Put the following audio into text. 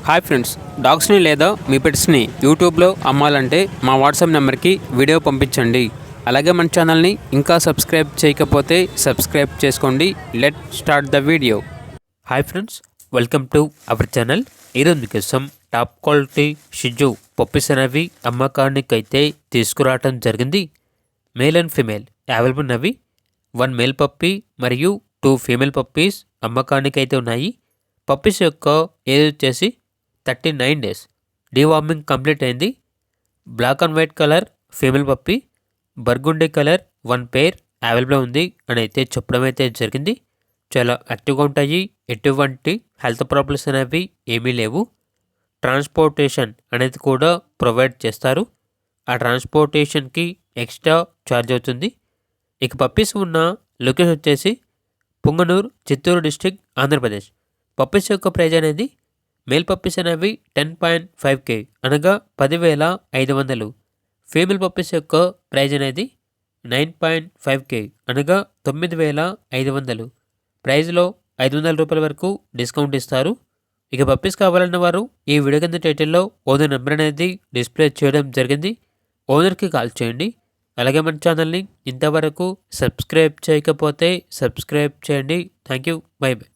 Hi friends, డాగ్స్ని లేదా మీ పెట్స్ని యూట్యూబ్లో అమ్మాలంటే మా వాట్సాప్ నెంబర్కి వీడియో పంపించండి. అలాగే మన ఛానల్ని ఇంకా సబ్స్క్రైబ్ చేయకపోతే సబ్స్క్రైబ్ చేసుకోండి. Let start the video. Hi friends, welcome to our channel. ఈరోజు మీకోసం టాప్ క్వాలిటీ షిజు పప్పీస్ అనేవి అమ్మకానికి అయితే తీసుకురావటం జరిగింది. మేల్ అండ్ ఫీమేల్ అవైలబుల్ ఉన్నవి. 1 మేల్ పప్పీ మరియు 2 ఫీమేల్ పప్పీస్ అమ్మకానికి అయితే ఉన్నాయి. పప్పీస్ యొక్క ఏజ్ వచ్చేసి 39 డేస్. డీవార్మింగ్ కంప్లీట్ అయింది. Black and white colour female puppy, burgundy colour 1 pair available ఉంది అని అయితే చెప్పడం అయితే జరిగింది. చాలా యాక్టివ్గా ఉంటాయి. ఎటువంటి హెల్త్ ప్రాబ్లమ్స్ అనేవి ఏమీ లేవు. ట్రాన్స్పోర్టేషన్ అనేది కూడా ప్రొవైడ్ చేస్తారు. ఆ ట్రాన్స్పోర్టేషన్కి ఎక్స్ట్రా ఛార్జ్ అవుతుంది. ఇక పప్పీస్ ఉన్న లొకేషన్ వచ్చేసి పుంగనూరు, చిత్తూరు డిస్టిక్, ఆంధ్రప్రదేశ్. పప్పీస్ యొక్క ప్రైజ్ అనేది మేల్ పప్పీస్ అనేవి 10.5K అనగా 10,500. ఫీమేల్ పప్పీస్ యొక్క ప్రైజ్ అనేది 9.5K అనగా 9,500. ప్రైజ్లో 500 రూపాయల వరకు డిస్కౌంట్ ఇస్తారు. ఇక పప్పీస్ కావాలన్న వారు ఈ వీడియో కింద టైటిల్లో ఓనర్ నెంబర్ అనేది డిస్ప్లే చేయడం జరిగింది. ఓనర్కి కాల్ చేయండి. అలాగే మన ఛానల్ని ఇంతవరకు సబ్స్క్రైబ్ చేయకపోతే సబ్స్క్రైబ్ చేయండి. Thank you. By by.